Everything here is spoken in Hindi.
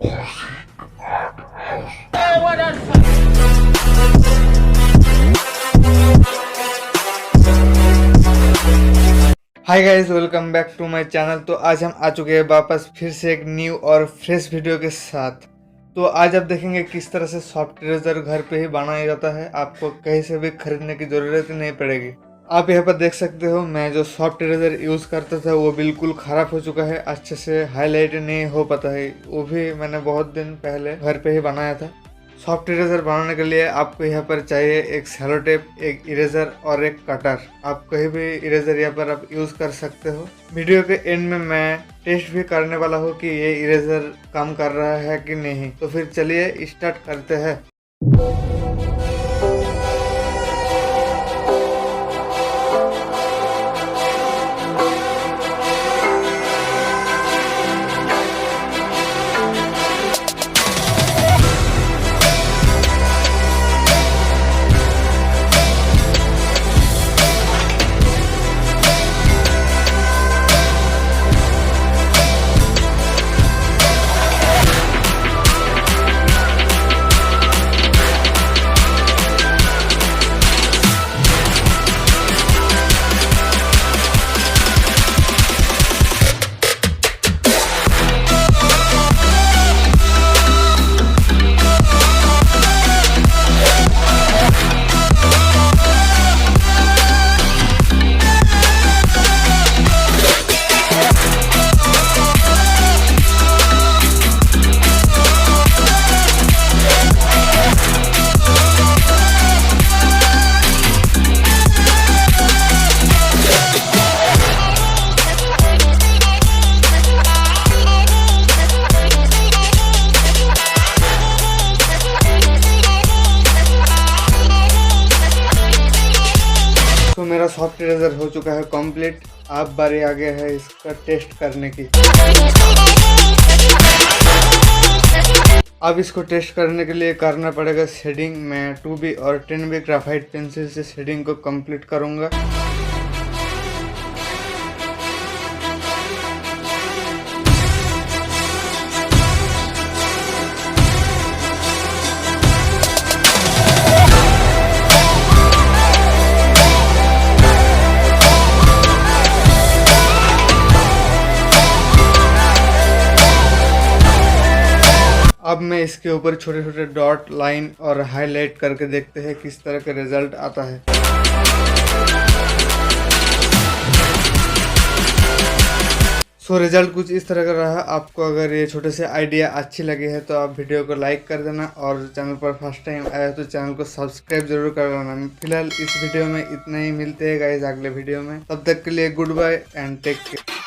Hi guys, welcome back to my channel. तो आज हम आ चुके हैं वापस फिर से एक न्यू और फ्रेश वीडियो के साथ। तो आज आप देखेंगे किस तरह से सॉफ्ट इरेजर घर पे ही बनाया जाता है। आपको कहीं से भी खरीदने की ज़रूरत नहीं पड़ेगी। आप यहाँ पर देख सकते हो, मैं जो सॉफ्ट इरेजर यूज़ करता था वो बिल्कुल ख़राब हो चुका है, अच्छे से हाईलाइट नहीं हो पाता है। वो भी मैंने बहुत दिन पहले घर पे ही बनाया था। सॉफ्ट इरेजर बनाने के लिए आपको यहाँ पर चाहिए एक सेलो टेप, एक इरेजर और एक कटर। आप कहीं भी इरेजर यहाँ पर आप यूज़ कर सकते हो। वीडियो के एंड में मैं टेस्ट भी करने वाला हूँ कि ये इरेजर काम कर रहा है कि नहीं। तो फिर चलिए स्टार्ट करते हैं। तो मेरा सॉफ्ट इरेजर हो चुका है कंप्लीट। अब बारी आ गया है इसका टेस्ट करने की। अब इसको टेस्ट करने के लिए करना पड़ेगा शेडिंग। मैं 2B और 10B ग्राफाइट पेंसिल से शेडिंग को कंप्लीट करूंगा। अब मैं इसके ऊपर छोटे छोटे डॉट, लाइन और हाईलाइट करके देखते हैं किस तरह का रिजल्ट आता है। सो रिजल्ट कुछ इस तरह का रहा। आपको अगर ये छोटे से आइडिया अच्छी लगी है तो आप वीडियो को लाइक कर देना, और चैनल पर फर्स्ट टाइम आया तो चैनल को सब्सक्राइब जरूर कर लेना। फिलहाल इस वीडियो में इतना ही। मिलते हैं गाइस अगले वीडियो में। तब तक के लिए good bye and take care.